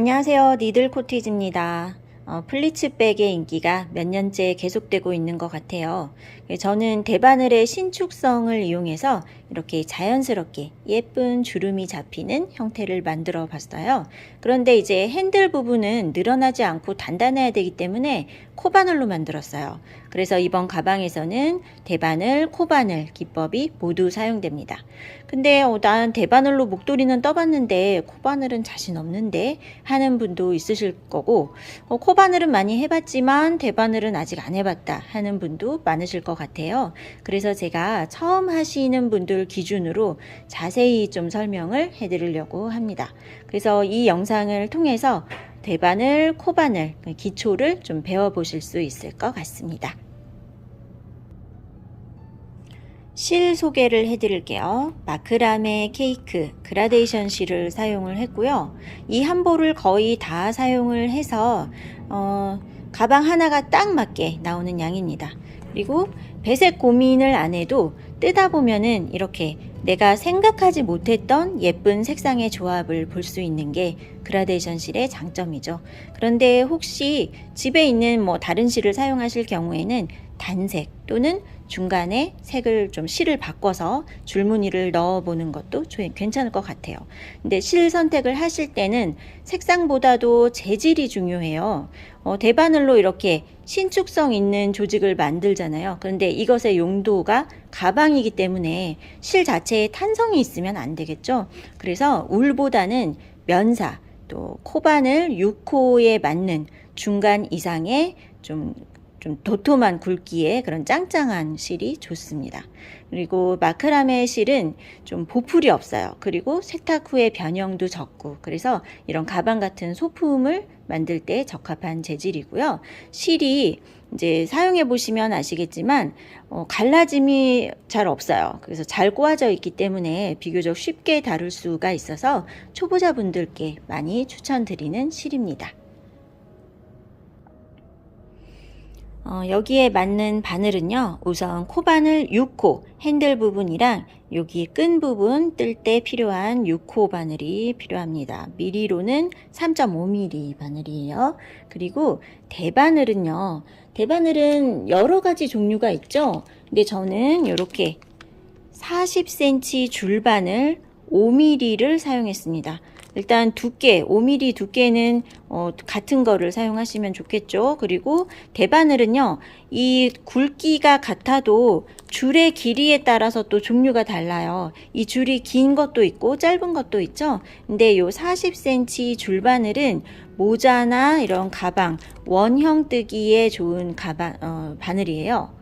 안녕하세요. 니들 코티즈입니다. 플리츠백의 인기가 몇 년째 계속되고 있는 것 같아요. 저는 대바늘의 신축성을 이용해서 이렇게 자연스럽게 예쁜 주름이 잡히는 형태를 만들어 봤어요. 그런데 이제 핸들 부분은 늘어나지 않고 단단해야 되기 때문에 코바늘로 만들었어요. 그래서 이번 가방에서는 대바늘, 코바늘 기법이 모두 사용됩니다. 근데 난 대바늘로 목도리는 떠봤는데 코바늘은 자신 없는데 하는 분도 있으실 거고, 코바늘은 많이 해봤지만 대바늘은 아직 안 해봤다 하는 분도 많으실 것 같아요. 그래서 제가 처음 하시는 분들 기준으로 자세히 좀 설명을 해드리려고 합니다. 그래서 이 영상을 통해서 대바늘, 코바늘 기초를 좀 배워보실 수 있을 것 같습니다. 실 소개를 해드릴게요. 마크라메 케이크 그라데이션 실을 사용을 했고요. 이 한 볼을 거의 다 사용을 해서 가방 하나가 딱 맞게 나오는 양입니다. 그리고 배색 고민을 안 해도 뜨다 보면은 이렇게 내가 생각하지 못했던 예쁜 색상의 조합을 볼 수 있는 게 그라데이션 실의 장점이죠. 그런데 혹시 집에 있는 다른 실을 사용하실 경우에는 단색 또는 중간에 색을 좀 실을 바꿔서 줄무늬를 넣어 보는 것도 괜찮을 것 같아요. 근데 실 선택을 하실 때는 색상보다도 재질이 중요해요. 대바늘로 이렇게 신축성 있는 조직을 만들잖아요. 그런데 이것의 용도가 가방이기 때문에 실 자체에 탄성이 있으면 안 되겠죠. 그래서 울보다는 면사 또 코바늘 6호에 맞는 중간 이상의 좀 도톰한 굵기의 그런 짱짱한 실이 좋습니다. 그리고 마크라메 실은 좀 보풀이 없어요. 그리고 세탁 후에 변형도 적고, 그래서 이런 가방 같은 소품을 만들 때 적합한 재질이고요. 실이 이제 사용해 보시면 아시겠지만 갈라짐이 잘 없어요. 그래서 잘 꼬아져 있기 때문에 비교적 쉽게 다룰 수가 있어서 초보자분들께 많이 추천드리는 실입니다. 여기에 맞는 바늘은요, 우선 코바늘 6호 핸들 부분이랑 여기 끈 부분 뜰 때 필요한 6호 바늘이 필요합니다. 미리로는 3.5mm 바늘이에요. 그리고 대바늘은요, 대바늘은 여러 가지 종류가 있죠. 근데 저는 이렇게 40cm 줄바늘 5mm를 사용했습니다. 일단 두께, 5mm 두께는 같은 거를 사용하시면 좋겠죠. 그리고 대바늘은요, 이 굵기가 같아도 줄의 길이에 따라서 또 종류가 달라요. 이 줄이 긴 것도 있고 짧은 것도 있죠. 근데 요 40cm 줄바늘은 모자나 이런 가방, 원형 뜨기에 좋은 바늘이에요.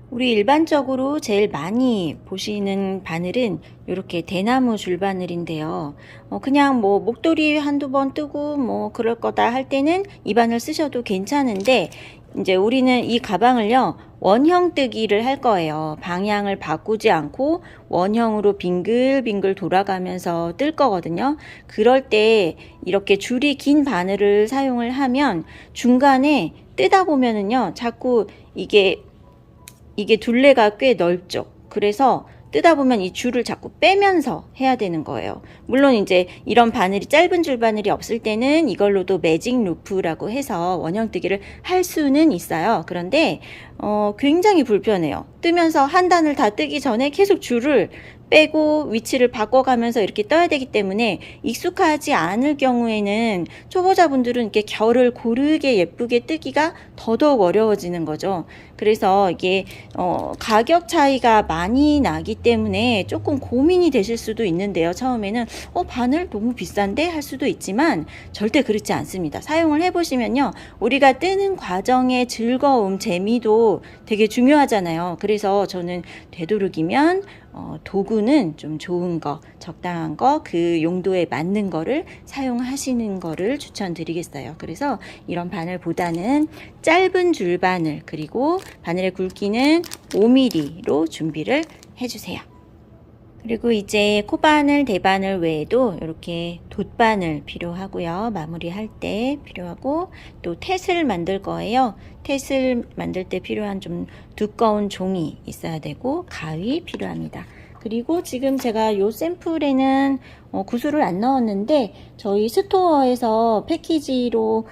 우리 일반적으로 제일 많이 보시는 바늘은 이렇게 대나무 줄바늘인데요. 그냥 목도리 한두 번 뜨고 그럴 거다 할 때는 이 바늘 쓰셔도 괜찮은데, 이제 우리는 이 가방을요, 원형 뜨기를 할 거예요. 방향을 바꾸지 않고 원형으로 빙글빙글 돌아가면서 뜰 거거든요. 그럴 때 이렇게 줄이 긴 바늘을 사용을 하면 중간에 뜨다 보면은요, 자꾸 이게 둘레가 꽤 넓죠. 그래서 뜨다 보면 이 줄을 자꾸 빼면서 해야 되는 거예요. 물론 이제 이런 바늘이 짧은 줄 바늘이 없을 때는 이걸로도 매직 루프라고 해서 원형뜨기를 할 수는 있어요. 그런데 굉장히 불편해요. 뜨면서 한 단을 다 뜨기 전에 계속 줄을 빼고 위치를 바꿔가면서 이렇게 떠야 되기 때문에 익숙하지 않을 경우에는 초보자분들은 이렇게 결을 고르게 예쁘게 뜨기가 더더욱 어려워지는 거죠. 그래서 이게 가격 차이가 많이 나기 때문에 조금 고민이 되실 수도 있는데요. 처음에는 바늘 너무 비싼데 할 수도 있지만 절대 그렇지 않습니다. 사용을 해보시면요, 우리가 뜨는 과정의 즐거움, 재미도 되게 중요하잖아요. 그래서 저는 되도록이면 도구는 좀 좋은 거, 적당한 거, 그 용도에 맞는 거를 사용하시는 거를 추천드리겠어요. 그래서 이런 바늘보다는 짧은 줄 바늘, 그리고 바늘의 굵기는 5mm로 준비를 해주세요. 그리고 이제 코바늘, 대바늘 외에도 이렇게 돗바늘 필요하고요. 마무리할 때 필요하고, 또 텟을 만들 거예요. 텟을 만들 때 필요한 좀 두꺼운 종이 있어야 되고, 가위 필요합니다. 그리고 지금 제가 요 샘플에는 구슬을 안 넣었는데 저희 스토어에서 패키지로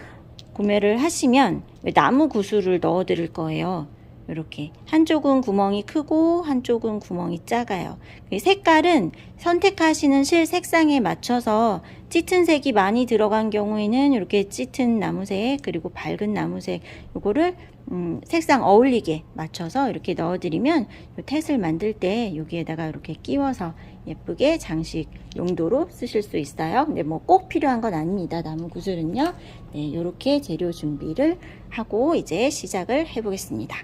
구매를 하시면 나무 구슬을 넣어 드릴 거예요. 이렇게 한쪽은 구멍이 크고 한쪽은 구멍이 작아요. 색깔은 선택하시는 실 색상에 맞춰서 짙은 색이 많이 들어간 경우에는 이렇게 짙은 나무색, 그리고 밝은 나무색, 요거를 색상 어울리게 맞춰서 이렇게 넣어드리면 요 텟을 만들 때 여기에다가 이렇게 끼워서 예쁘게 장식 용도로 쓰실 수 있어요. 근데 뭐 꼭 필요한 건 아닙니다. 나무 구슬은요. 네, 이렇게 재료 준비를 하고 이제 시작을 해보겠습니다.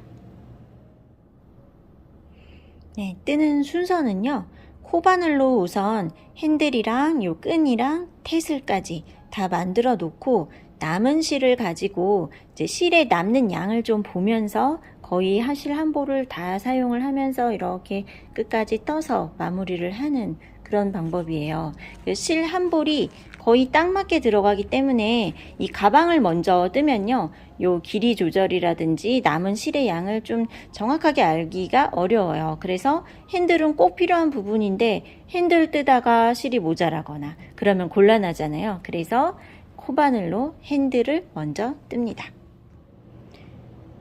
네, 뜨는 순서는요. 코바늘로 우선 핸들이랑 요 끈이랑 테슬까지 다 만들어 놓고 남은 실을 가지고 이제 실에 남는 양을 좀 보면서 거의 하실 한 볼을 다 사용을 하면서 이렇게 끝까지 떠서 마무리를 하는 그런 방법이에요. 실 한 볼이 거의 딱 맞게 들어가기 때문에 이 가방을 먼저 뜨면요. 요 길이 조절이라든지 남은 실의 양을 좀 정확하게 알기가 어려워요. 그래서 핸들은 꼭 필요한 부분인데 핸들 뜨다가 실이 모자라거나 그러면 곤란하잖아요. 그래서 코바늘로 핸들을 먼저 뜹니다.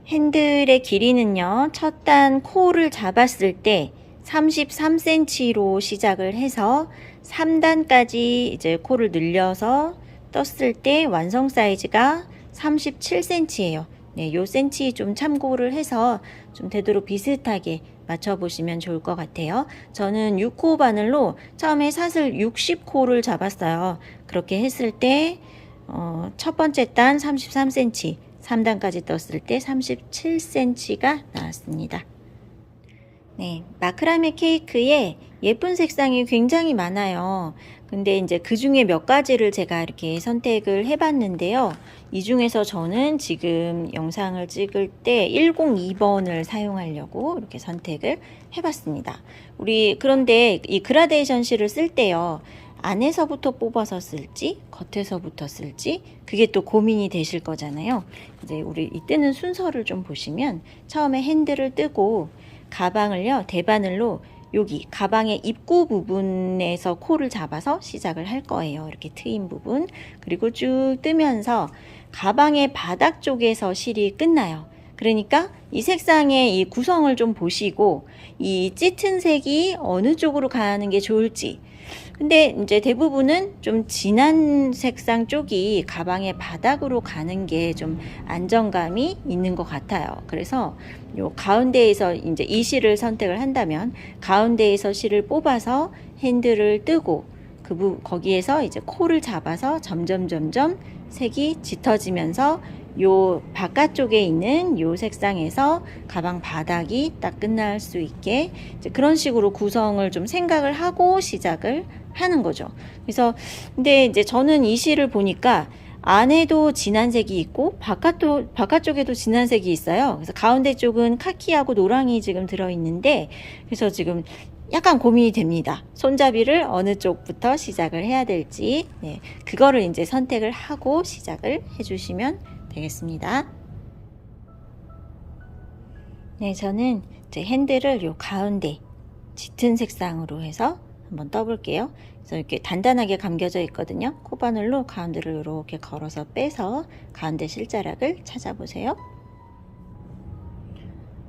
핸들의 길이는요. 첫 단 코를 잡았을 때 33cm로 시작을 해서 3단까지 이제 코를 늘려서 떴을 때 완성 사이즈가 37cm예요. 네, 요 센치 좀 참고를 해서 좀 되도록 비슷하게 맞춰보시면 좋을 것 같아요. 저는 6코 바늘로 처음에 사슬 60코를 잡았어요. 그렇게 했을 때 첫 번째 단 33cm, 3단까지 떴을 때 37cm가 나왔습니다. 네, 마크라메 케이크에 예쁜 색상이 굉장히 많아요. 근데 이제 그 중에 몇 가지를 제가 이렇게 선택을 해봤는데요. 이 중에서 저는 지금 영상을 찍을 때 102번을 사용하려고 이렇게 선택을 해봤습니다. 그런데 이 그라데이션 실을 쓸 때요. 안에서부터 뽑아서 쓸지 겉에서부터 쓸지 그게 또 고민이 되실 거잖아요. 이제 우리 이 뜨는 순서를 좀 보시면 처음에 핸들을 뜨고 가방을요 대바늘로 여기 가방의 입구 부분에서 코를 잡아서 시작을 할 거예요. 이렇게 트인 부분 그리고 쭉 뜨면서 가방의 바닥 쪽에서 실이 끝나요. 그러니까 이 색상의 이 구성을 좀 보시고 이 짙은 색이 어느 쪽으로 가는 게 좋을지 근데 이제 대부분은 좀 진한 색상 쪽이 가방의 바닥으로 가는 게 좀 안정감이 있는 것 같아요. 그래서 요 가운데에서 이제 이 실을 선택을 한다면 가운데에서 실을 뽑아서 핸들을 뜨고 거기에서 이제 코를 잡아서 점점 색이 짙어지면서 요 바깥쪽에 있는 요 색상에서 가방 바닥이 딱 끝날 수 있게 이제 그런 식으로 구성을 좀 생각을 하고 시작을 하는 거죠. 그래서 근데 이제 저는 이 실을 보니까 안에도 진한 색이 있고 바깥쪽에도 진한 색이 있어요. 그래서 가운데 쪽은 카키하고 노랑이 지금 들어있는데 그래서 지금 약간 고민이 됩니다. 손잡이를 어느 쪽부터 시작을 해야 될지 네, 그거를 이제 선택을 하고 시작을 해주시면 되겠습니다. 네, 저는 이제 핸들을 요 가운데 짙은 색상으로 해서 한번 떠볼게요. 그래서 이렇게 단단하게 감겨져 있거든요. 코바늘로 가운데를 이렇게 걸어서 빼서 가운데 실자락을 찾아보세요.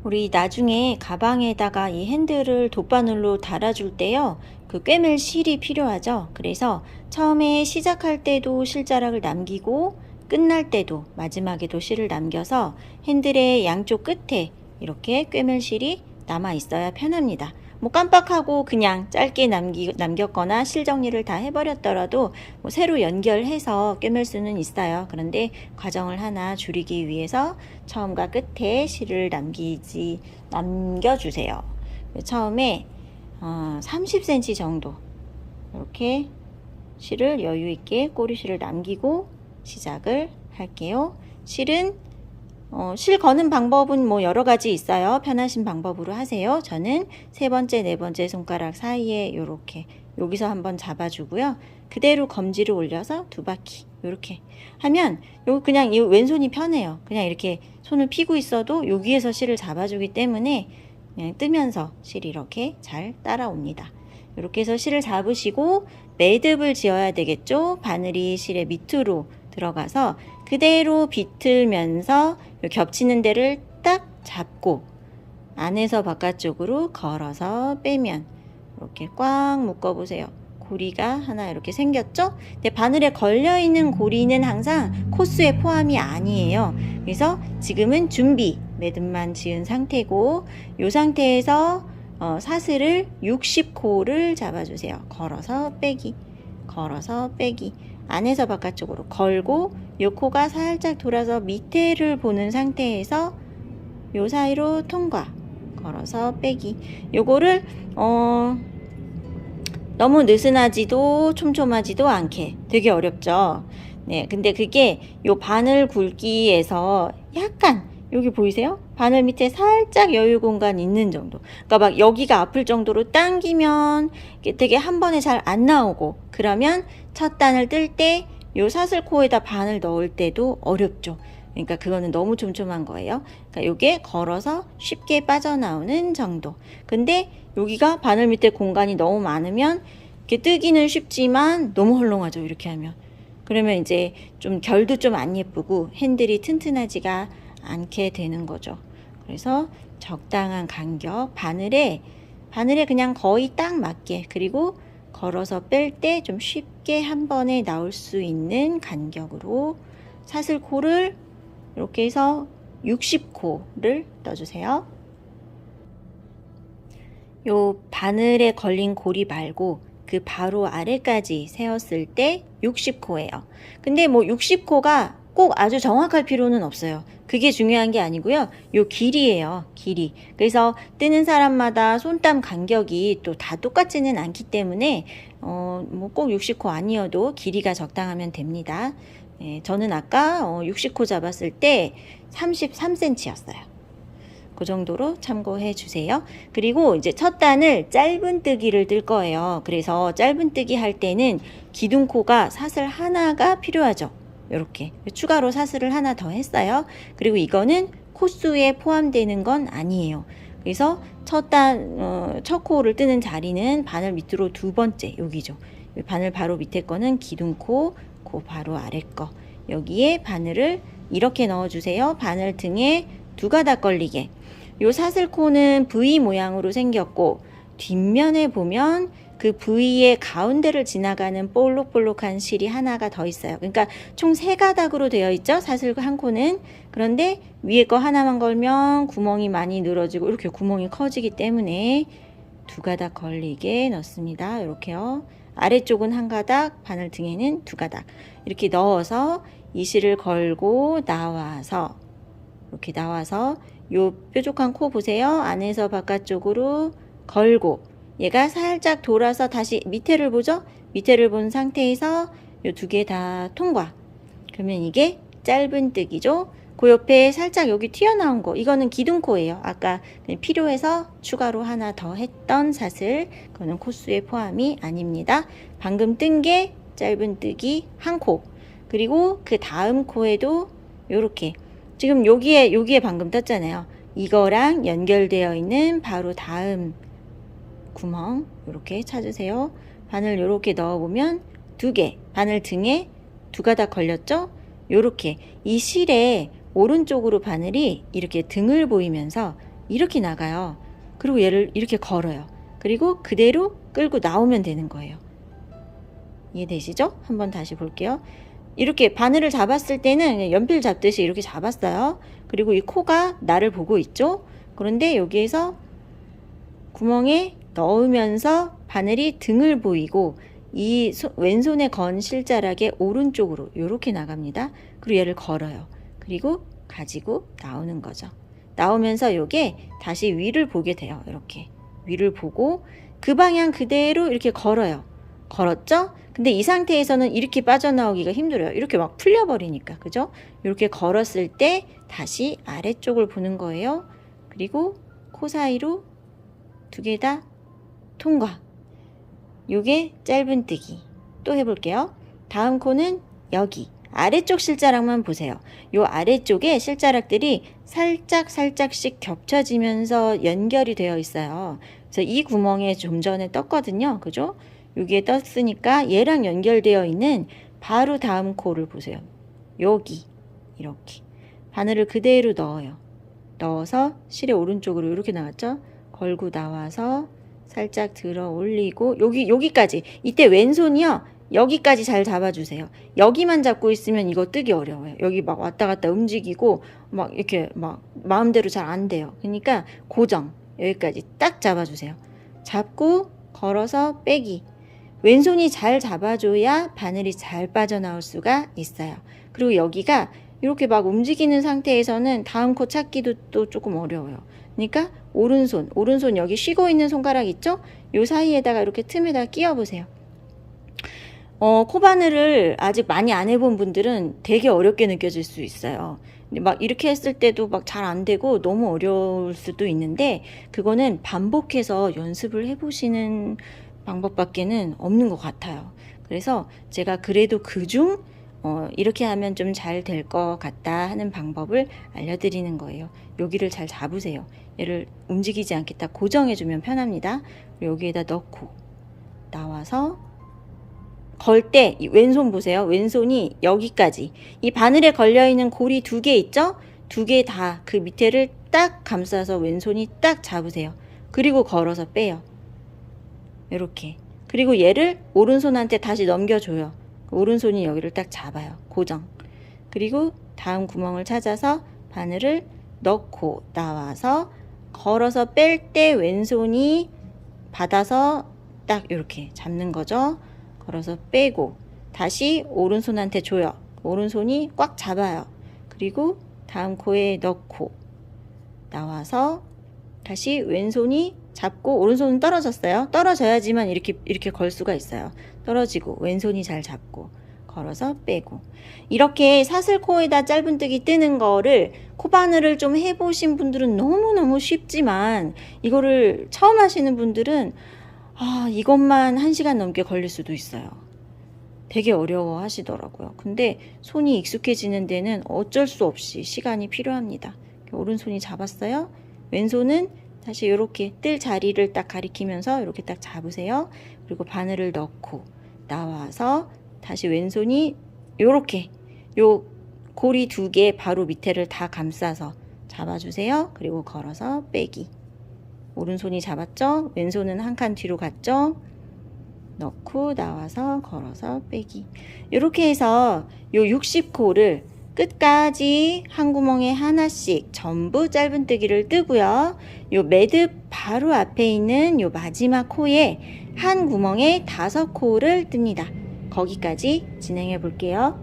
우리 나중에 가방에다가 이 핸들을 돗바늘로 달아줄 때요. 그 꿰맬 실이 필요하죠. 그래서 처음에 시작할 때도 실자락을 남기고 끝날 때도 마지막에도 실을 남겨서 핸들의 양쪽 끝에 이렇게 꿰맬 실이 남아 있어야 편합니다. 뭐 깜빡하고 그냥 짧게 남겼거나 실 정리를 다 해버렸더라도 뭐 새로 연결해서 꿰맬 수는 있어요. 그런데 과정을 하나 줄이기 위해서 처음과 끝에 실을 남겨주세요. 처음에 30cm 정도 이렇게 실을 여유 있게 꼬리실을 남기고 시작을 할게요. 실은 실 거는 방법은 뭐 여러 가지 있어요. 편하신 방법으로 하세요. 저는 세 번째, 네 번째 손가락 사이에 이렇게 여기서 한번 잡아주고요. 그대로 검지를 올려서 두 바퀴 이렇게 하면 그냥 이 왼손이 편해요. 그냥 이렇게 손을 피고 있어도 여기에서 실을 잡아주기 때문에 그냥 뜨면서 실이 이렇게 잘 따라옵니다. 이렇게 해서 실을 잡으시고 매듭을 지어야 되겠죠. 바늘이 실의 밑으로 들어가서 그대로 비틀면서 겹치는 데를 딱 잡고 안에서 바깥쪽으로 걸어서 빼면 이렇게 꽉 묶어보세요. 고리가 하나 이렇게 생겼죠? 근데 바늘에 걸려있는 고리는 항상 코스에 포함이 아니에요. 그래서 지금은 준비 매듭만 지은 상태고 이 상태에서 사슬을 60코를 잡아주세요. 걸어서 빼기, 걸어서 빼기. 안에서 바깥쪽으로 걸고 요 코가 살짝 돌아서 밑에를 보는 상태에서 요 사이로 통과, 걸어서 빼기. 요거를 너무 느슨하지도 촘촘하지도 않게, 되게 어렵죠. 네, 근데 그게 요 바늘 굵기에서 약간 여기 보이세요? 바늘 밑에 살짝 여유 공간 있는 정도. 그러니까 막 여기가 아플 정도로 당기면 되게 한 번에 잘 안 나오고, 그러면 첫 단을 뜰 때 요 사슬코에다 바늘 넣을 때도 어렵죠. 그러니까 그거는 너무 촘촘한 거예요. 그러니까 요게 걸어서 쉽게 빠져나오는 정도. 근데 여기가 바늘 밑에 공간이 너무 많으면 이렇게 뜨기는 쉽지만 너무 헐렁하죠. 이렇게 하면. 그러면 이제 좀 결도 좀 안 예쁘고 핸들이 튼튼하지가 않게 되는 거죠. 그래서 적당한 간격, 바늘에 그냥 거의 딱 맞게, 그리고 걸어서 뺄 때 좀 쉽게 한 번에 나올 수 있는 간격으로 사슬코를 이렇게 해서 60코를 떠주세요. 요 바늘에 걸린 고리 말고 그 바로 아래까지 세웠을 때 60코예요. 근데 뭐 60코가 꼭 아주 정확할 필요는 없어요. 그게 중요한 게 아니고요. 요 길이에요. 길이. 그래서 뜨는 사람마다 손땀 간격이 또 다 똑같지는 않기 때문에 뭐 꼭 60코 아니어도 길이가 적당하면 됩니다. 네, 저는 아까 60코 잡았을 때 33cm였어요. 그 정도로 참고해 주세요. 그리고 이제 첫 단을 짧은 뜨기를 뜰 거예요. 그래서 짧은 뜨기 할 때는 기둥코가 사슬 하나가 필요하죠. 이렇게 추가로 사슬을 하나 더 했어요. 그리고 이거는 코수에 포함되는 건 아니에요. 그래서 첫 코를 뜨는 자리는 바늘 밑으로 두 번째 여기죠. 바늘 바로 밑에 거는 기둥코, 그 바로 아래 거. 여기에 바늘을 이렇게 넣어주세요. 바늘 등에 두 가닥 걸리게. 요 사슬코는 V 모양으로 생겼고 뒷면에 보면 그 V의 가운데를 지나가는 볼록볼록한 실이 하나가 더 있어요. 그러니까 총 3가닥으로 되어 있죠. 사슬 한 코는. 그런데 위에 거 하나만 걸면 구멍이 많이 늘어지고 이렇게 구멍이 커지기 때문에 두 가닥 걸리게 넣습니다. 이렇게요. 아래쪽은 한 가닥, 바늘 등에는 두 가닥. 이렇게 넣어서 이 실을 걸고 나와서 이렇게 나와서 요 뾰족한 코 보세요. 안에서 바깥쪽으로 걸고 얘가 살짝 돌아서 다시 밑에를 보죠. 밑에를 본 상태에서 요 두 개 다 통과. 그러면 이게 짧은 뜨기죠. 그 옆에 살짝 여기 튀어나온 거, 이거는 기둥코예요. 아까 필요해서 추가로 하나 더 했던 사슬, 그거는 코수에 포함이 아닙니다. 방금 뜬 게 짧은 뜨기 한 코, 그리고 그 다음 코에도 요렇게 지금 여기에 방금 떴잖아요. 이거랑 연결되어 있는 바로 다음 구멍 이렇게 찾으세요. 바늘 요렇게 넣어보면 두 개, 바늘 등에 두 가닥 걸렸죠? 요렇게 이 실에 오른쪽으로 바늘이 이렇게 등을 보이면서 이렇게 나가요. 그리고 얘를 이렇게 걸어요. 그리고 그대로 끌고 나오면 되는 거예요. 이해되시죠? 한번 다시 볼게요. 이렇게 바늘을 잡았을 때는 연필 잡듯이 이렇게 잡았어요. 그리고 이 코가 나를 보고 있죠? 그런데 여기에서 구멍에 넣으면서 바늘이 등을 보이고 이 왼손에 건 실자락의 오른쪽으로 이렇게 나갑니다. 그리고 얘를 걸어요. 그리고 가지고 나오는 거죠. 나오면서 이게 다시 위를 보게 돼요. 이렇게 위를 보고 그 방향 그대로 이렇게 걸어요. 걸었죠? 근데 이 상태에서는 이렇게 빠져나오기가 힘들어요. 이렇게 막 풀려버리니까. 그죠? 이렇게 걸었을 때 다시 아래쪽을 보는 거예요. 그리고 코 사이로 두 개 다 통과. 요게 짧은 뜨기. 또 해볼게요. 다음 코는 여기 아래쪽 실자락만 보세요. 요 아래쪽에 실자락들이 살짝씩 겹쳐지면서 연결이 되어 있어요. 그래서 이 구멍에 좀 전에 떴거든요. 그죠? 여기에 떴으니까 얘랑 연결되어 있는 바로 다음 코를 보세요. 여기 이렇게 바늘을 그대로 넣어요. 넣어서 실의 오른쪽으로 이렇게 나왔죠? 걸고 나와서 살짝 들어 올리고 여기까지. 이때 왼손이요. 여기까지 잘 잡아주세요. 여기만 잡고 있으면 이거 뜨기 어려워요. 여기 막 왔다 갔다 움직이고 막 이렇게 막 마음대로 잘 안 돼요. 그러니까 고정. 여기까지 딱 잡아주세요. 잡고 걸어서 빼기. 왼손이 잘 잡아줘야 바늘이 잘 빠져나올 수가 있어요. 그리고 여기가 이렇게 막 움직이는 상태에서는 다음 코 찾기도 또 조금 어려워요. 그러니까 오른손 여기 쉬고 있는 손가락 있죠? 요 사이에다가 이렇게 틈에다 끼워 보세요. 코바늘을 아직 많이 안 해본 분들은 되게 어렵게 느껴질 수 있어요. 근데 막 이렇게 했을 때도 막 잘 안 되고 너무 어려울 수도 있는데 그거는 반복해서 연습을 해보시는 방법밖에는 없는 것 같아요. 그래서 제가 그래도 그중 이렇게 하면 좀 잘 될 것 같다 하는 방법을 알려드리는 거예요. 여기를 잘 잡으세요. 얘를 움직이지 않게 딱 고정해주면 편합니다. 여기에다 넣고 나와서 걸 때 왼손 보세요. 왼손이 여기까지 이 바늘에 걸려있는 고리 2개 있죠? 2개 다 그 밑에를 딱 감싸서 왼손이 딱 잡으세요. 그리고 걸어서 빼요. 이렇게. 그리고 얘를 오른손한테 다시 넘겨줘요. 오른손이 여기를 딱 잡아요. 고정. 그리고 다음 구멍을 찾아서 바늘을 넣고 나와서 걸어서 뺄 때 왼손이 받아서 딱 이렇게 잡는 거죠. 걸어서 빼고 다시 오른손한테 줘요. 오른손이 꽉 잡아요. 그리고 다음 코에 넣고 나와서 다시 왼손이 잡고 오른손은 떨어졌어요. 떨어져야지만 이렇게 걸 수가 있어요. 떨어지고 왼손이 잘 잡고 걸어서 빼고 이렇게 사슬코에다 짧은뜨기 뜨는 거를 코바늘을 좀 해보신 분들은 너무너무 쉽지만 이거를 처음 하시는 분들은 이것만 1시간 넘게 걸릴 수도 있어요. 되게 어려워 하시더라고요. 근데 손이 익숙해지는 데는 어쩔 수 없이 시간이 필요합니다. 오른손이 잡았어요. 왼손은 다시 이렇게 뜰 자리를 딱 가리키면서 이렇게 딱 잡으세요. 그리고 바늘을 넣고 나와서 다시 왼손이 이렇게 요 고리 2개 바로 밑에를 다 감싸서 잡아주세요. 그리고 걸어서 빼기. 오른손이 잡았죠? 왼손은 한 칸 뒤로 갔죠? 넣고 나와서 걸어서 빼기. 이렇게 해서 요 60코를 끝까지 한 구멍에 하나씩 전부 짧은뜨기를 뜨고요. 요 매듭 바로 앞에 있는 요 마지막 코에 한 구멍에 5코를 뜹니다. 거기까지 진행해 볼게요.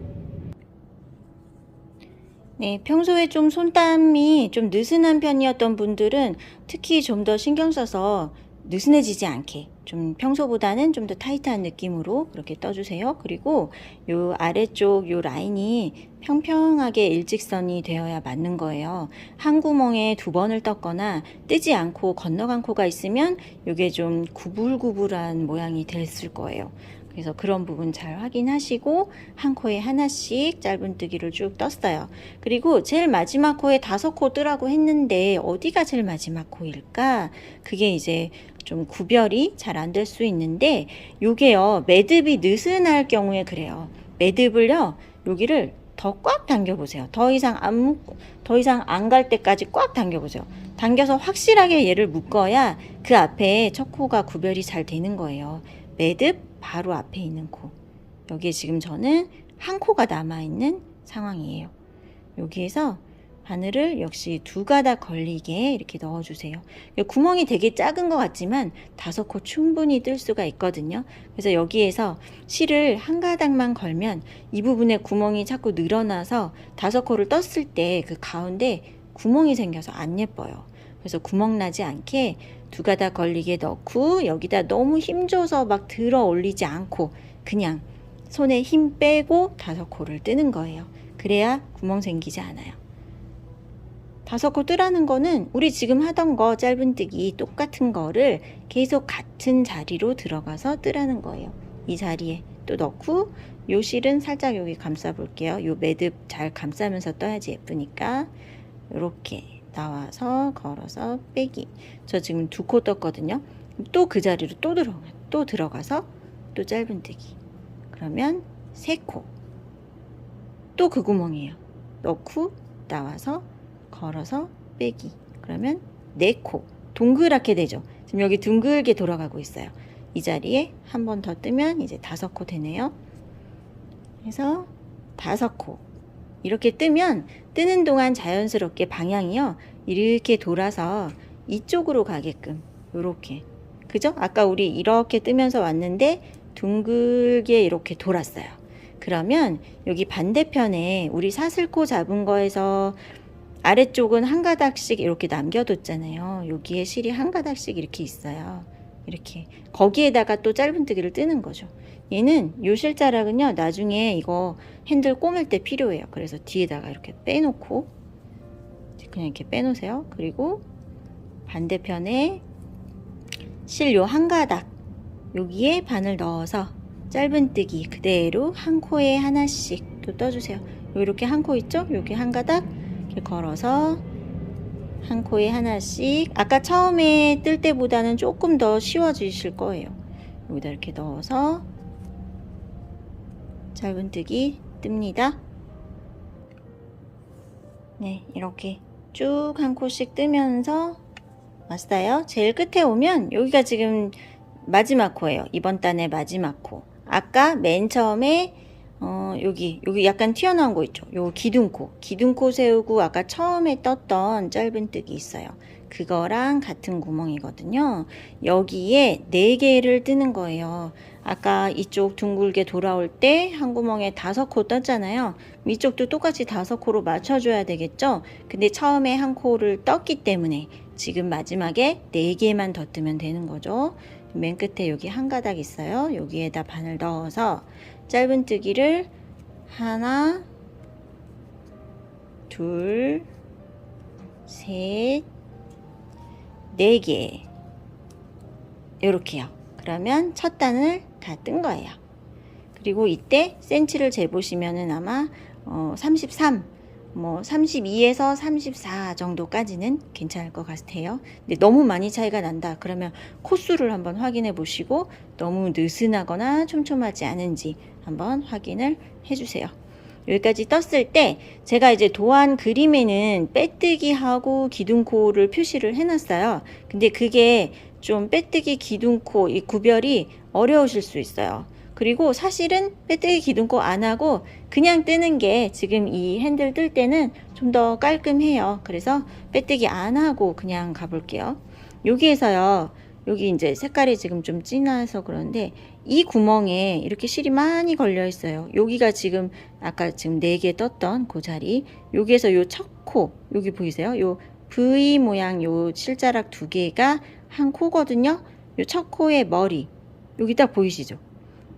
네, 평소에 좀 손땀이 좀 느슨한 편이었던 분들은 특히 좀 더 신경 써서 느슨해지지 않게 좀 평소보다는 좀 더 타이트한 느낌으로 그렇게 떠주세요. 그리고 요 아래쪽 요 라인이 평평하게 일직선이 되어야 맞는 거예요. 한 구멍에 2번을 떴거나 뜨지 않고 건너간 코가 있으면 요게 좀 구불구불한 모양이 됐을 거예요. 그래서 그런 부분 잘 확인하시고 한 코에 하나씩 짧은뜨기를 쭉 떴어요. 그리고 제일 마지막 코에 5코 뜨라고 했는데 어디가 제일 마지막 코일까? 그게 이제 좀 구별이 잘 안 될 수 있는데 요게요 매듭이 느슨할 경우에 그래요. 매듭을요 여기를 더 꽉 당겨 보세요. 더 이상 안 갈 때까지 꽉 당겨 보세요. 당겨서 확실하게 얘를 묶어야 그 앞에 첫 코가 구별이 잘 되는 거예요. 매듭 바로 앞에 있는 코. 여기에 지금 저는 한 코가 남아있는 상황이에요. 여기에서 바늘을 역시 2가닥 걸리게 이렇게 넣어주세요. 구멍이 되게 작은 것 같지만 5코 충분히 뜰 수가 있거든요. 그래서 여기에서 실을 1가닥만 걸면 이 부분에 구멍이 자꾸 늘어나서 5코를 떴을 때 그 가운데 구멍이 생겨서 안 예뻐요. 그래서 구멍 나지 않게 2가닥 걸리게 넣고 여기다 너무 힘줘서 막 들어 올리지 않고 그냥 손에 힘 빼고 5코를 뜨는 거예요. 그래야 구멍 생기지 않아요. 5코 뜨라는 거는 우리 지금 하던 거 짧은뜨기 똑같은 거를 계속 같은 자리로 들어가서 뜨라는 거예요. 이 자리에 또 넣고 요 실은 살짝 여기 감싸 볼게요. 요 매듭 잘 감싸면서 떠야지 예쁘니까. 요렇게 나와서 걸어서 빼기. 저 지금 2코 떴거든요. 또 그 자리로 또 들어가서 또 짧은뜨기. 그러면 3코. 또 그 구멍이에요. 넣고 나와서 걸어서 빼기. 그러면 4코. 동그랗게 되죠. 지금 여기 둥글게 돌아가고 있어요. 이 자리에 한 번 더 뜨면 이제 5코 되네요. 그래서 5코. 이렇게 뜨면 뜨는 동안 자연스럽게 방향이요. 이렇게 돌아서 이쪽으로 가게끔. 요렇게. 그죠? 아까 우리 이렇게 뜨면서 왔는데 둥글게 이렇게 돌았어요. 그러면 여기 반대편에 우리 사슬코 잡은 거에서 아래쪽은 한 가닥씩 이렇게 남겨뒀잖아요. 여기에 실이 한 가닥씩 이렇게 있어요. 이렇게 거기에다가 또 짧은뜨기를 뜨는 거죠. 얘는 요 실자락은요, 나중에 이거 핸들 꼬맬 때 필요해요. 그래서 뒤에다가 이렇게 빼놓고 그냥 이렇게 빼놓으세요. 그리고 반대편에 실 요 한 가닥 여기에 바늘 넣어서 짧은뜨기 그대로 한 코에 하나씩 또 떠주세요. 이렇게 한 코 있죠? 여기 한 가닥 이렇게 걸어서 한 코에 하나씩. 아까 처음에 뜰 때보다는 조금 더 쉬워지실 거예요. 여기다 이렇게 넣어서 짧은뜨기 뜹니다. 네, 이렇게 쭉 한 코씩 뜨면서 왔어요. 제일 끝에 오면 여기가 지금 마지막 코예요. 이번 단의 마지막 코. 아까 맨 처음에 여기 약간 튀어나온 거 있죠. 요 기둥코 세우고 아까 처음에 떴던 짧은뜨기 있어요. 그거랑 같은 구멍이거든요. 여기에 4개를 뜨는 거예요. 아까 이쪽 둥글게 돌아올 때 한 구멍에 5코 떴잖아요. 이쪽도 똑같이 5코로 맞춰줘야 되겠죠. 근데 처음에 한 코를 떴기 때문에 지금 마지막에 4개만 더 뜨면 되는 거죠. 맨 끝에 여기 한 가닥 있어요. 여기에다 바늘 넣어서 짧은뜨기를 하나, 둘, 셋, 4개 이렇게요. 그러면 첫 단을 다 뜬 거예요. 그리고 이때 센치를 재보시면은 아마 33, 뭐 32에서 34 정도까지는 괜찮을 것 같아요. 근데 너무 많이 차이가 난다 그러면 코수를 한번 확인해 보시고 너무 느슨하거나 촘촘하지 않은지 한번 확인을 해주세요. 여기까지 떴을 때 제가 이제 도안 그림에는 빼뜨기하고 기둥코를 표시를 해놨어요. 근데 그게 좀 빼뜨기 기둥코 이 구별이 어려우실 수 있어요. 그리고 사실은 빼뜨기 기둥코 안 하고 그냥 뜨는 게 지금 이 핸들 뜰 때는 좀 더 깔끔해요. 그래서 빼뜨기 안 하고 그냥 가볼게요. 여기에서요. 여기 이제 색깔이 지금 좀 진해서 그런데 이 구멍에 이렇게 실이 많이 걸려 있어요. 여기가 지금 아까 지금 4개 떴던 그 자리. 여기에서 요 첫 코, 여기 보이세요? 요 V 모양 요 실자락 2개가 한 코거든요. 요 첫 코의 머리. 여기 딱 보이시죠?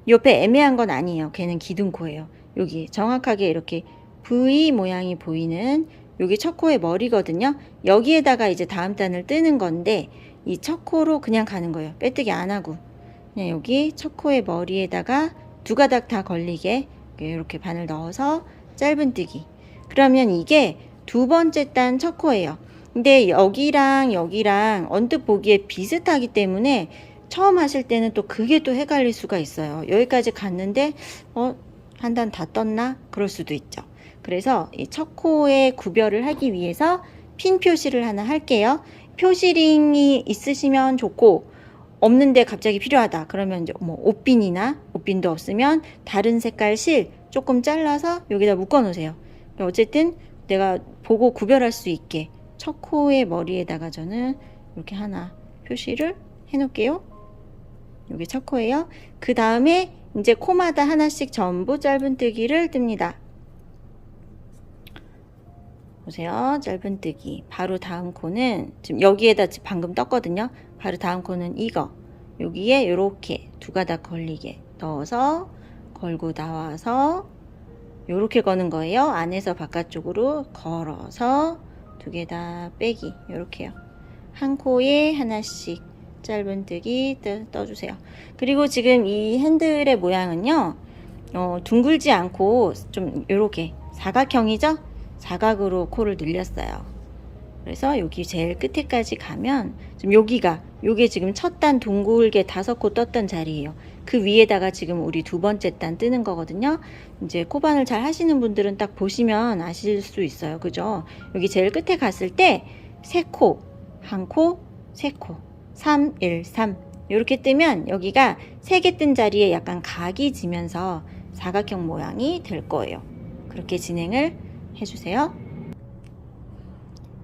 옆에 애매한 건 아니에요. 걔는 기둥코예요. 여기 정확하게 이렇게 V 모양이 보이는 여기 첫 코의 머리거든요. 여기에다가 이제 다음 단을 뜨는 건데 이 첫 코로 그냥 가는 거예요. 빼뜨기 안 하고 그냥 여기 첫 코의 머리에다가 2가닥 다 걸리게 이렇게 바늘 넣어서 짧은뜨기. 그러면 이게 2번째 단 첫 코예요. 근데 여기랑 언뜻 보기에 비슷하기 때문에 처음 하실 때는 또 그게 또 헷갈릴 수가 있어요. 여기까지 갔는데 한 단 다 떴나? 그럴 수도 있죠. 그래서 이 첫 코의 구별을 하기 위해서 핀 표시를 하나 할게요. 표시링이 있으시면 좋고 없는데 갑자기 필요하다. 그러면 이제 뭐 옷핀도 없으면 다른 색깔 실 조금 잘라서 여기다 묶어 놓으세요. 어쨌든 내가 보고 구별할 수 있게 첫 코의 머리에다가 저는 이렇게 하나 표시를 해 놓을게요. 여기 첫 코예요. 그 다음에 이제 코마다 하나씩 전부 짧은뜨기를 뜹니다. 보세요. 짧은뜨기. 바로 다음 코는 지금 여기에다 방금 떴거든요. 바로 다음 코는 이거. 여기에 이렇게 2가닥 걸리게 넣어서 걸고 나와서 이렇게 거는 거예요. 안에서 바깥쪽으로 걸어서 2개 다 빼기. 이렇게요. 한 코에 하나씩 짧은뜨기 떠주세요. 그리고 지금 이 핸들의 모양은요. 둥글지 않고 좀 요렇게 사각형이죠? 사각으로 코를 늘렸어요. 그래서 여기 제일 끝에까지 가면 지금 요게 지금 첫 단 둥글게 5코 떴던 자리예요. 그 위에다가 지금 우리 두 번째 단 뜨는 거거든요. 이제 코바늘 잘 하시는 분들은 딱 보시면 아실 수 있어요. 그죠? 여기 제일 끝에 갔을 때 3코, 1코, 3코, 3, 1, 3 이렇게 뜨면 여기가 3개 뜬 자리에 약간 각이 지면서 사각형 모양이 될 거예요. 그렇게 진행을 해주세요.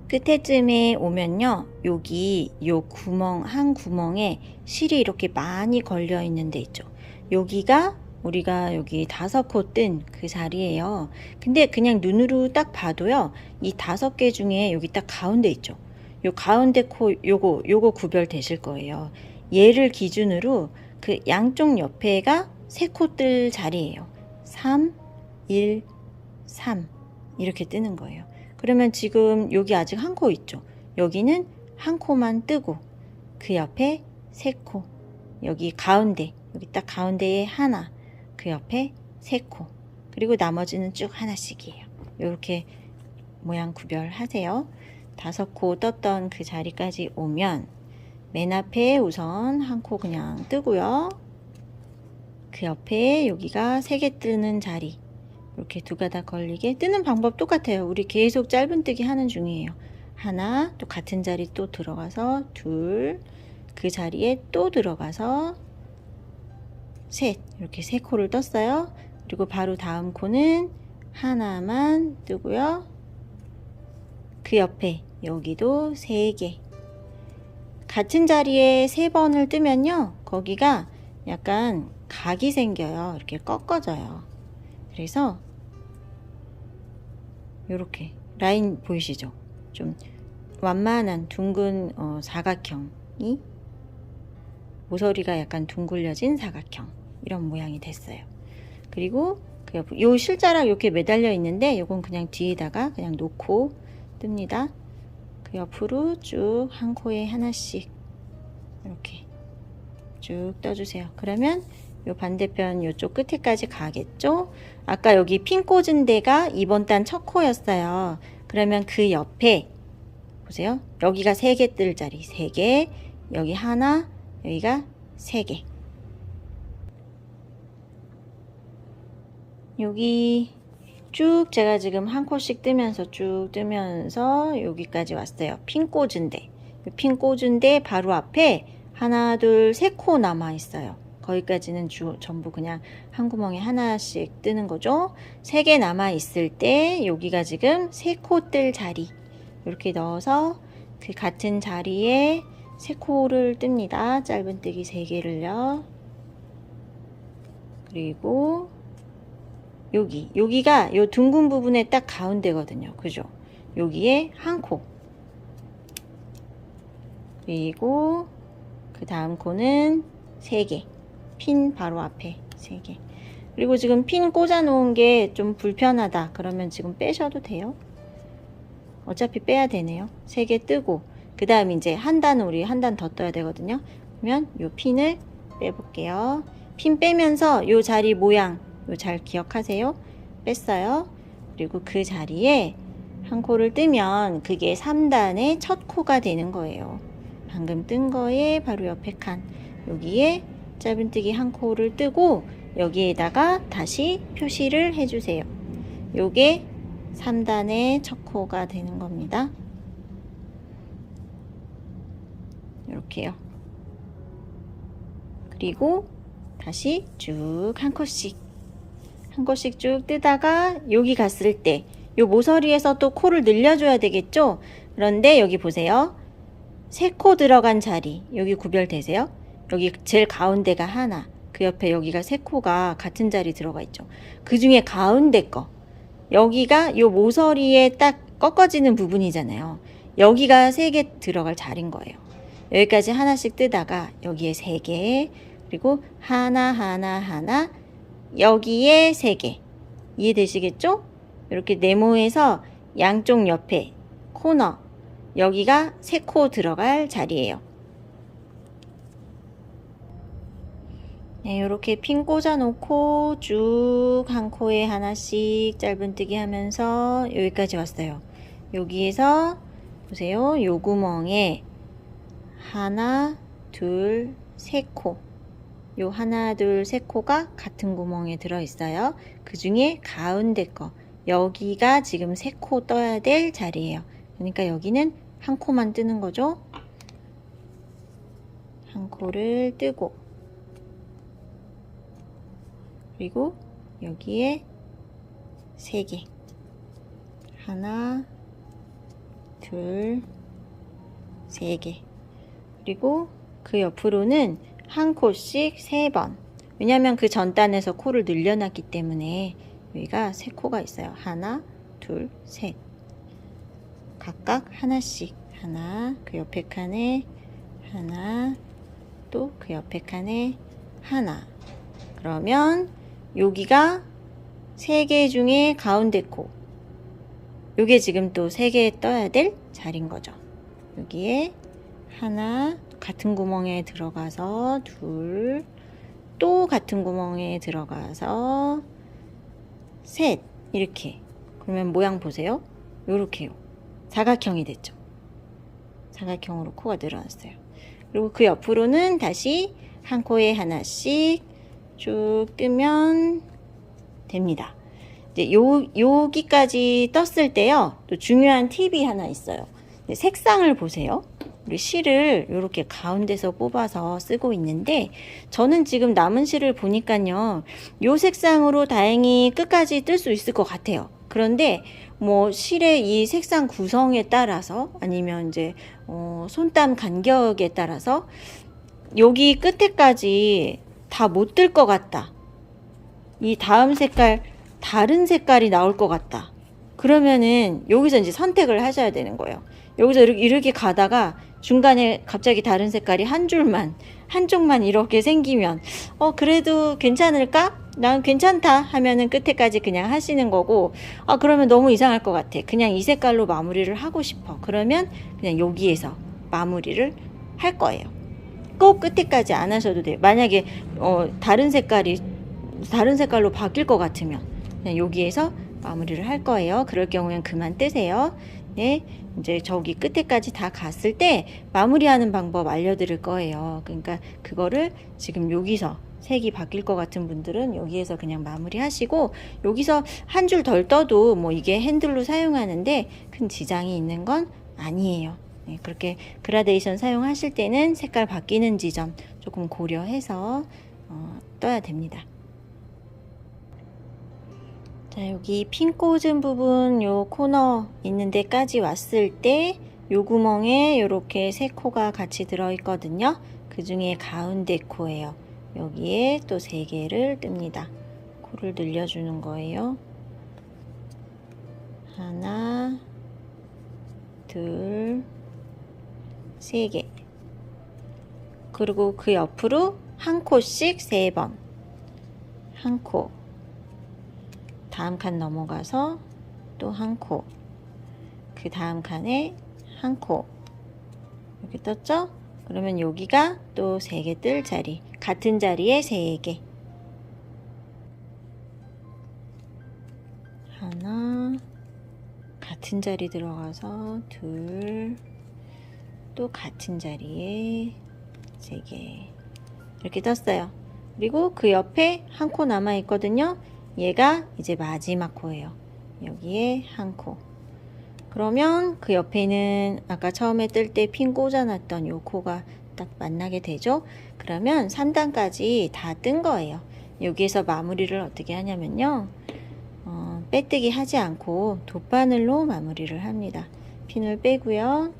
끝에쯤에 오면요, 여기 요 구멍, 한 구멍에 실이 이렇게 많이 걸려 있는 데 있죠. 여기가 우리가 여기 5코 뜬 그 자리예요. 근데 그냥 눈으로 딱 봐도요, 이 5개 중에 여기 딱 가운데 있죠. 요 가운데 코 요거 구별되실 거예요. 얘를 기준으로 그 양쪽 옆에가 3코 뜰 자리예요. 3, 1, 3 이렇게 뜨는 거예요. 그러면 지금 여기 아직 1코 있죠. 여기는 1코만 뜨고 그 옆에 3코, 여기 가운데, 여기 딱 가운데에 하나, 그 옆에 3코, 그리고 나머지는 쭉 하나씩이에요. 이렇게 모양 구별하세요. 5코 떴던 그 자리까지 오면 맨 앞에 우선 1코 그냥 뜨고요. 그 옆에 여기가 3개 뜨는 자리, 이렇게 두 가닥 걸리게 뜨는 방법 똑같아요. 우리 계속 짧은뜨기 하는 중이에요. 하나, 또 같은 자리 또 들어가서 둘, 그 자리에 또 들어가서 셋, 이렇게 3코를 떴어요. 그리고 바로 다음 코는 하나만 뜨고요. 그 옆에 여기도 3개. 같은 자리에 3번을 뜨면요, 거기가 약간 각이 생겨요. 이렇게 꺾어져요. 그래서 이렇게 라인 보이시죠? 좀 완만한 둥근 사각형이, 모서리가 약간 둥글려진 사각형, 이런 모양이 됐어요. 그리고 그 옆에 요 실자락 이렇게 매달려 있는데 요건 그냥 뒤에다가 그냥 놓고 뜹니다. 그 옆으로 쭉 1코에 하나씩 이렇게 쭉 떠주세요. 그러면 요 반대편 요쪽 끝에까지 가겠죠? 아까 여기 핀 꽂은 데가 이번 단 첫 코였어요. 그러면 그 옆에 보세요. 여기가 3개 뜰 자리, 3개, 여기 하나, 여기가 3개. 여기 쭉 제가 지금 1코씩 뜨면서 쭉 뜨면서 여기까지 왔어요. 핀 꽂은 데. 핀 꽂은 데 바로 앞에 하나, 둘, 3코 남아 있어요. 거기까지는 전부 그냥 한 구멍에 하나씩 뜨는 거죠. 3개 남아 있을 때 여기가 지금 3코 뜰 자리, 이렇게 넣어서 그 같은 자리에 3코를 뜹니다. 짧은뜨기 3개를요. 그리고 여기가 요 둥근 부분에 딱 가운데거든요. 그죠? 여기에 1코, 그리고 그 다음 코는 3개, 핀 바로 앞에 3개. 그리고 지금 핀 꽂아 놓은 게 좀 불편하다 그러면 지금 빼셔도 돼요. 어차피 빼야 되네요. 3개 뜨고 그 다음 이제 우리 한 단 더 떠야 되거든요. 그러면 요 핀을 빼볼게요. 핀 빼면서 요 자리 모양 요 잘 기억하세요. 뺐어요. 그리고 그 자리에 1코를 뜨면 그게 3단의 첫 코가 되는 거예요. 방금 뜬 거에 바로 옆에 칸, 여기에 짧은뜨기 1코를 뜨고 여기에다가 다시 표시를 해주세요. 요게 3단의 첫 코가 되는 겁니다. 이렇게요. 그리고 다시 쭉 1코씩 쭉 뜨다가 여기 갔을 때 요 모서리에서 또 코를 늘려줘야 되겠죠? 그런데 여기 보세요. 3코 들어간 자리, 여기 구별되세요? 여기 제일 가운데가 하나, 그 옆에 여기가 3코가 같은 자리 들어가 있죠. 그 중에 가운데 거, 여기가 요 모서리에 딱 꺾어지는 부분이잖아요. 여기가 3개 들어갈 자리인 거예요. 여기까지 하나씩 뜨다가 여기에 3개, 그리고 하나, 여기에 3개. 이해되시겠죠? 이렇게 네모에서 양쪽 옆에 코너, 여기가 3코 들어갈 자리예요. 네, 이렇게 핀 꽂아 놓고 쭉 한 코에 하나씩 짧은뜨기 하면서 여기까지 왔어요. 여기에서 보세요. 요 구멍에 하나, 둘, 세 코. 요 하나, 둘, 세 코가 같은 구멍에 들어 있어요. 그 중에 가운데 거. 여기가 지금 세 코 떠야 될 자리예요. 그러니까 여기는 한 코만 뜨는 거죠. 한 코를 뜨고, 그리고 여기에 세 개. 하나, 둘, 세 개. 그리고 그 옆으로는 한 코씩 3번. 왜냐면 그 전 단에서 코를 늘려놨기 때문에 여기가 3코가 있어요. 하나, 둘, 셋. 각각 하나씩. 하나, 그 옆에 칸에 하나, 또 그 옆에 칸에 하나. 그러면 여기가 3개 중에 가운데 코. 요게 지금 또 3개 떠야 될 자리인 거죠. 여기에 하나, 같은 구멍에 들어가서 둘, 또 같은 구멍에 들어가서 셋. 이렇게. 그러면 모양 보세요. 요렇게요. 사각형이 됐죠. 사각형으로 코가 늘어났어요. 그리고 그 옆으로는 다시 한 코에 하나씩 쭉 뜨면 됩니다. 이제 여기까지 떴을 때요. 또 중요한 팁이 하나 있어요. 색상을 보세요. 우리 실을 이렇게 가운데서 뽑아서 쓰고 있는데 저는 지금 남은 실을 보니까요. 요 색상으로 다행히 끝까지 뜰 수 있을 것 같아요. 그런데 뭐 실의 이 색상 구성에 따라서 아니면 이제 손땀 간격에 따라서 여기 끝에까지 다 못 뜰 것 같다. 이 다음 색깔 다른 색깔이 나올 것 같다. 그러면은 여기서 이제 선택을 하셔야 되는 거예요. 여기서 이렇게 가다가 중간에 갑자기 다른 색깔이 한쪽만 이렇게 생기면 그래도 괜찮을까? 난 괜찮다 하면은 끝에까지 그냥 하시는 거고, 그러면 너무 이상할 것 같아. 그냥 이 색깔로 마무리를 하고 싶어. 그러면 그냥 여기에서 마무리를 할 거예요. 꼭 끝에까지 안 하셔도 돼요. 만약에 다른 색깔로 바뀔 것 같으면 그냥 여기에서 마무리를 할 거예요. 그럴 경우엔 그만 뜨세요. 네, 이제 저기 끝에까지 다 갔을 때 마무리하는 방법 알려드릴 거예요. 그러니까 그거를 지금 여기서 색이 바뀔 것 같은 분들은 여기에서 그냥 마무리 하시고, 여기서 한 줄 덜 떠도 뭐 이게 핸들로 사용하는데 큰 지장이 있는 건 아니에요. 네, 그렇게 그라데이션 사용하실 때는 색깔 바뀌는 지점 조금 고려해서 떠야 됩니다. 자, 여기 핀 꽂은 부분 요 코너 있는 데까지 왔을 때 요 구멍에 요렇게 세 코가 같이 들어 있거든요. 그 중에 가운데 코예요. 여기에 또 3개를 뜹니다. 코를 늘려주는 거예요. 하나, 둘, 3개. 그리고 그 옆으로 한 코씩 3번. 한 코. 다음 칸 넘어가서 또 한 코. 그 다음 칸에 한 코. 이렇게 떴죠? 그러면 여기가 또 3개 뜰 자리. 같은 자리에 3개. 하나. 같은 자리 들어가서 둘. 또 같은 자리에 3개. 이렇게 떴어요. 그리고 그 옆에 한 코 남아 있거든요. 얘가 이제 마지막 코예요. 여기에 한 코. 그러면 그 옆에는 아까 처음에 뜰 때 핀 꽂아놨던 요 코가 딱 만나게 되죠. 그러면 3단까지 다 뜬 거예요. 여기에서 마무리를 어떻게 하냐면요. 빼뜨기 하지 않고 돗바늘로 마무리를 합니다. 핀을 빼고요.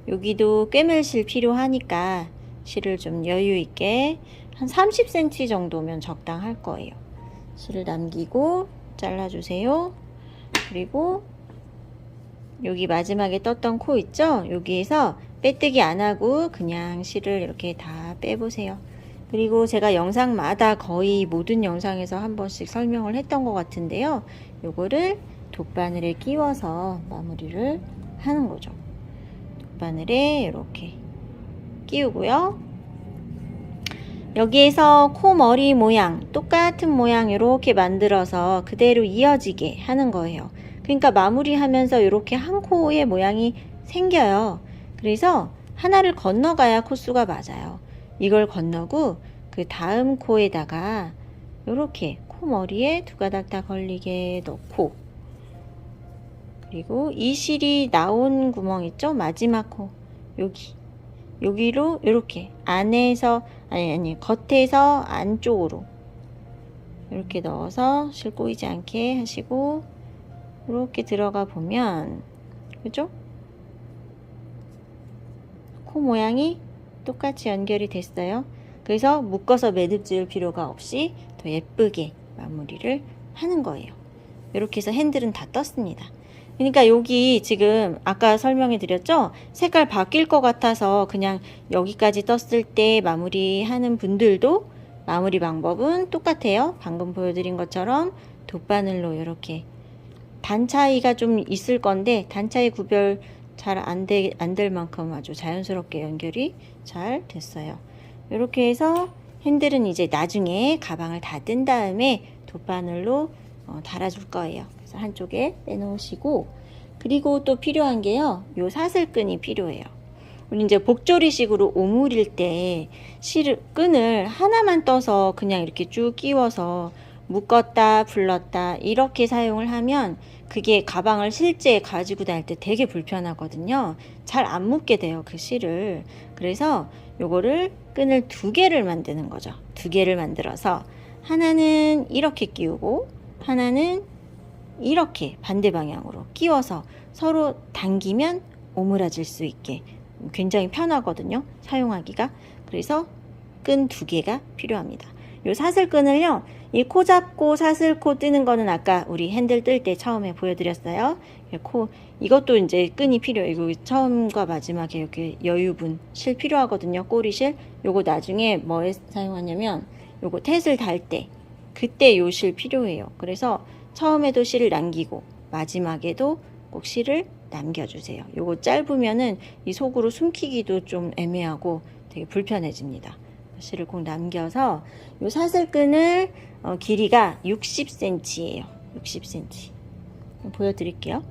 여기도 꿰멜실 필요하니까 실을 좀 여유 있게 한 30cm 정도면 적당할 거예요. 실을 남기고 잘라주세요. 그리고 여기 마지막에 떴던 코 있죠? 여기에서 빼뜨기 안 하고 그냥 실을 이렇게 다 빼보세요. 그리고 제가 영상마다 거의 모든 영상에서 한 번씩 설명을 했던 것 같은데요. 요거를 돗바늘에 끼워서 마무리를 하는 거죠. 돗바늘에 이렇게 끼우고요. 여기에서 코머리 모양, 똑같은 모양 이렇게 만들어서 그대로 이어지게 하는 거예요. 그러니까 마무리하면서 이렇게 한 코의 모양이 생겨요. 그래서 하나를 건너가야 코수가 맞아요. 이걸 건너고 그 다음 코에다가 이렇게 코머리에 두 가닥 다 걸리게 넣고, 그리고 이 실이 나온 구멍 있죠? 마지막 코 여기로 이렇게 안에서 아니 겉에서 안쪽으로 이렇게 넣어서 실 꼬이지 않게 하시고, 이렇게 들어가 보면 그죠? 코 모양이 똑같이 연결이 됐어요. 그래서 묶어서 매듭 지을 필요가 없이 더 예쁘게 마무리를 하는 거예요. 이렇게 해서 핸들은 다 떴습니다. 그러니까 여기 지금 아까 설명해 드렸죠? 색깔 바뀔 것 같아서 그냥 여기까지 떴을 때 마무리하는 분들도 마무리 방법은 똑같아요. 방금 보여드린 것처럼 돗바늘로 이렇게 단 차이가 좀 있을 건데 단 차이 구별 잘 안 될 만큼 아주 자연스럽게 연결이 잘 됐어요. 이렇게 해서 핸들은 이제 나중에 가방을 다 뜬 다음에 돗바늘로 달아줄 거예요. 그래서 한쪽에 빼놓으시고, 그리고 또 필요한 게요, 요 사슬끈이 필요해요. 우리 이제 복조리식으로 오므릴 때 끈을 하나만 떠서 그냥 이렇게 쭉 끼워서 묶었다 풀렀다 이렇게 사용을 하면 그게 가방을 실제 가지고 다닐 때 되게 불편하거든요. 잘 안 묶게 돼요, 그 실을. 그래서 요거를 끈을 두 개를 만드는 거죠. 두 개를 만들어서 하나는 이렇게 끼우고 하나는 이렇게 반대 방향으로 끼워서 서로 당기면 오므라질 수 있게 굉장히 편하거든요, 사용하기가. 그래서 끈 두 개가 필요합니다. 요 사슬끈을요, 이 코 잡고 사슬코 뜨는 거는 아까 우리 핸들 뜰 때 처음에 보여드렸어요. 이것도 이제 끈이 필요해요. 이거 처음과 마지막에 이렇게 여유분 실 필요하거든요, 꼬리실. 요거 나중에 뭐에 사용하냐면 요거 텟을 달 때 그때 요 실 필요해요. 그래서 처음에도 실을 남기고 마지막에도 꼭 실을 남겨주세요. 요거 짧으면은 이 속으로 숨기기도 좀 애매하고 되게 불편해집니다. 실을 꼭 남겨서 요 사슬끈을 길이가 60cm예요. 60cm 보여드릴게요.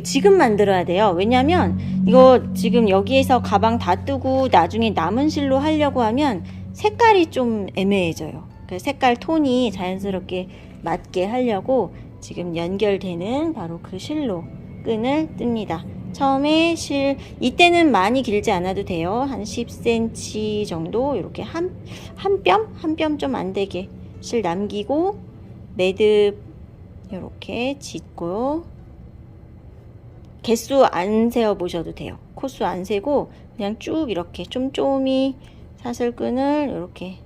지금 만들어야 돼요. 왜냐면 이거 지금 여기에서 가방 다 뜨고 나중에 남은 실로 하려고 하면 색깔이 좀 애매해져요. 그 색깔 톤이 자연스럽게 맞게 하려고 지금 연결되는 바로 그 실로 끈을 뜹니다. 처음에 실, 이때는 많이 길지 않아도 돼요. 한 10cm 정도 이렇게 한 뼘 좀 안 되게 실 남기고 매듭 이렇게 짓고, 개수 안 세어 보셔도 돼요. 코수 안 세고 그냥 쭉 이렇게 쫌쫌이 사슬끈을 이렇게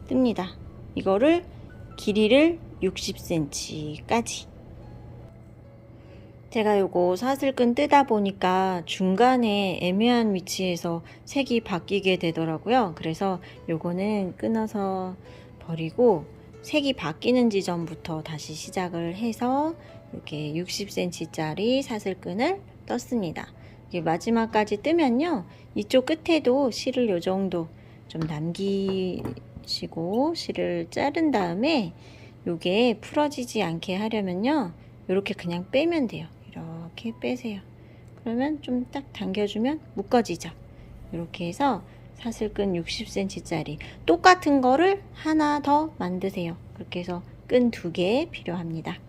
뜹니다. 이거를 길이를 60cm까지. 제가 요거 사슬끈 뜨다 보니까 중간에 애매한 위치에서 색이 바뀌게 되더라고요. 그래서 요거는 끊어서 버리고 색이 바뀌는 지점부터 다시 시작을 해서 이렇게 60cm짜리 사슬끈을 떴습니다. 이게 마지막까지 뜨면요, 이쪽 끝에도 실을 요 정도 좀 남기시고 실을 자른 다음에 요게 풀어지지 않게 하려면요, 이렇게 그냥 빼면 돼요. 이렇게 빼세요. 그러면 좀 딱 당겨주면 묶어지죠. 이렇게 해서 사슬끈 60cm짜리 똑같은 거를 하나 더 만드세요. 그렇게 해서 끈 두 개 필요합니다.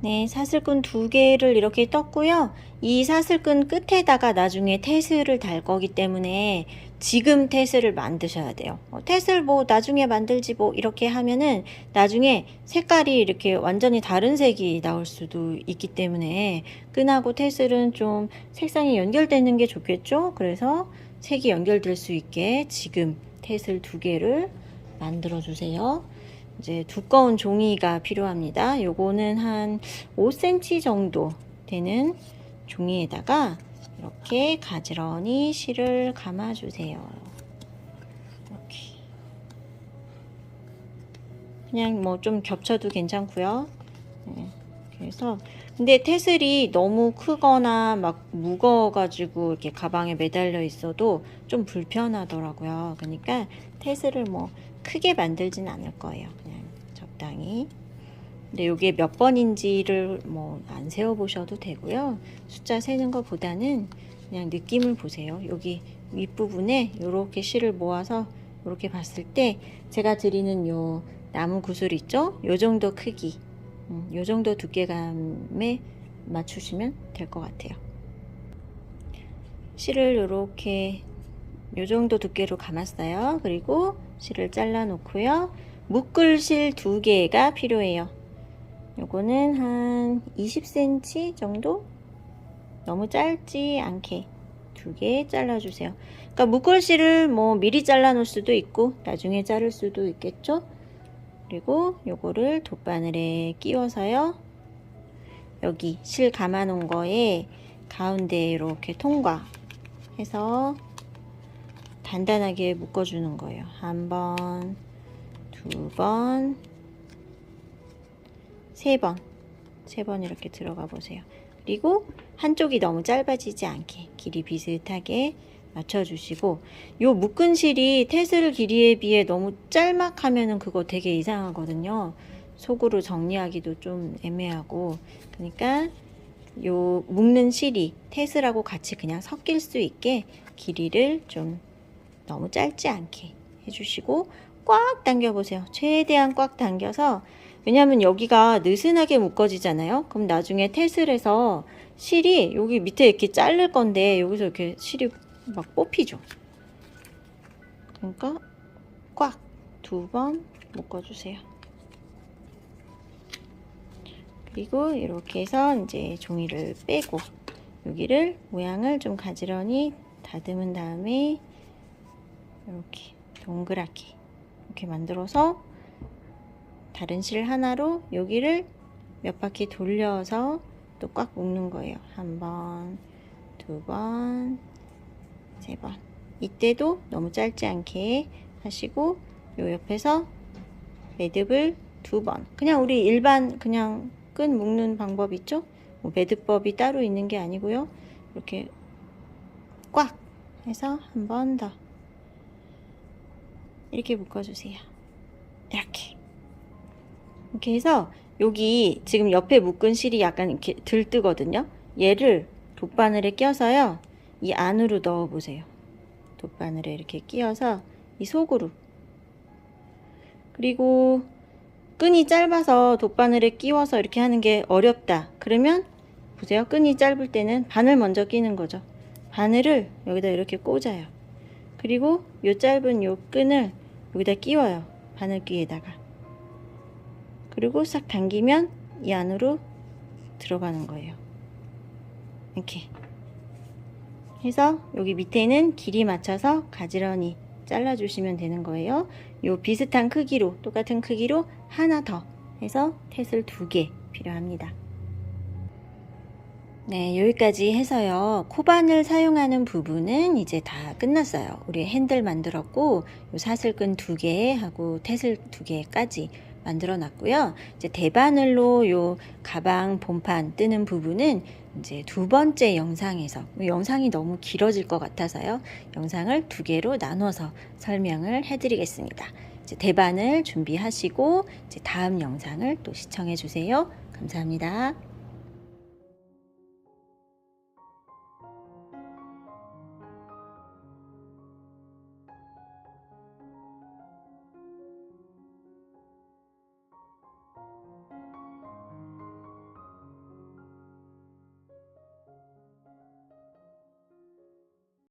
네, 사슬끈 두 개를 이렇게 떴고요. 이 사슬끈 끝에다가 나중에 테슬을 달 거기 때문에 지금 테슬을 만드셔야 돼요. 테슬 뭐 나중에 만들지 뭐 이렇게 하면은 나중에 색깔이 이렇게 완전히 다른 색이 나올 수도 있기 때문에 끈하고 테슬은 좀 색상이 연결되는 게 좋겠죠. 그래서 색이 연결될 수 있게 지금 테슬 두 개를 만들어 주세요. 이제 두꺼운 종이가 필요합니다. 요거는 한 5cm 정도 되는 종이에다가 이렇게 가지런히 실을 감아주세요. 이렇게 그냥 뭐 좀 겹쳐도 괜찮고요. 네. 그래서 근데 테슬이 너무 크거나 막 무거워가지고 이렇게 가방에 매달려 있어도 좀 불편하더라고요. 그러니까 테슬을 뭐 크게 만들진 않을 거예요. 그냥 적당히. 근데 이게 몇 번인지를 뭐 안 세워 보셔도 되고요. 숫자 세는 것보다는 그냥 느낌을 보세요. 여기 윗부분에 이렇게 실을 모아서 이렇게 봤을 때 제가 드리는 요 나무 구슬 있죠? 요 정도 크기, 요 정도 두께감에 맞추시면 될 것 같아요. 실을 이렇게 요 정도 두께로 감았어요. 그리고 실을 잘라 놓고요. 묶을 실 2개가 필요해요. 요거는 한 20cm 정도? 너무 짧지 않게 2개 잘라주세요. 그러니까 묶을 실을 뭐 미리 잘라 놓을 수도 있고 나중에 자를 수도 있겠죠. 그리고 요거를 돗바늘에 끼워서요. 여기 실 감아 놓은 거에 가운데 이렇게 통과해서 단단하게 묶어주는 거예요. 한 번, 2번, 3번, 3번 이렇게 들어가 보세요. 그리고 한쪽이 너무 짧아지지 않게 길이 비슷하게 맞춰주시고, 요 묶은 실이 테슬 길이에 비해 너무 짤막하면은 그거 되게 이상하거든요. 속으로 정리하기도 좀 애매하고, 그러니까 요 묶는 실이 테슬하고 같이 그냥 섞일 수 있게 길이를 좀 너무 짧지 않게 해주시고 꽉 당겨 보세요. 최대한 꽉 당겨서, 왜냐면 여기가 느슨하게 묶어지잖아요. 그럼 나중에 테슬에서 실이 여기 밑에 이렇게 자를 건데 여기서 이렇게 실이 막 뽑히죠. 그러니까 꽉 2번 묶어주세요. 그리고 이렇게 해서 이제 종이를 빼고 여기를 모양을 좀 가지런히 다듬은 다음에 이렇게 동그랗게 이렇게 만들어서 다른 실 하나로 여기를 몇 바퀴 돌려서 또 꽉 묶는 거예요. 1번, 2번, 3번. 이때도 너무 짧지 않게 하시고 요 옆에서 매듭을 2번. 그냥 우리 일반 그냥 끈 묶는 방법 있죠? 뭐 매듭법이 따로 있는 게 아니고요. 이렇게 꽉 해서 한 번 더 이렇게 묶어주세요. 이렇게 해서 여기 지금 옆에 묶은 실이 약간 이렇게 들뜨거든요. 얘를 돗바늘에 껴서요. 이 안으로 넣어 보세요. 돗바늘에 이렇게 끼워서 이 속으로. 그리고 끈이 짧아서 돗바늘에 끼워서 이렇게 하는 게 어렵다. 그러면 보세요. 끈이 짧을 때는 바늘 먼저 끼는 거죠. 바늘을 여기다 이렇게 꽂아요. 그리고 요 짧은 요 끈을 여기다 끼워요. 바늘귀에다가. 그리고 싹 당기면 이 안으로 들어가는 거예요. 이렇게 해서 여기 밑에는 길이 맞춰서 가지런히 잘라주시면 되는 거예요. 요 비슷한 크기로, 똑같은 크기로 하나 더 해서 테슬 2개 필요합니다. 네, 여기까지 해서요. 코바늘 사용하는 부분은 이제 다 끝났어요. 우리 핸들 만들었고, 요 사슬끈 2개 하고 테슬 2개까지 만들어 놨고요. 이제 대바늘로 요 가방 본판 뜨는 부분은 이제 2번째 영상에서, 영상이 너무 길어질 것 같아서요. 영상을 2개로 나눠서 설명을 해드리겠습니다. 이제 대바늘 준비하시고 이제 다음 영상을 또 시청해 주세요. 감사합니다.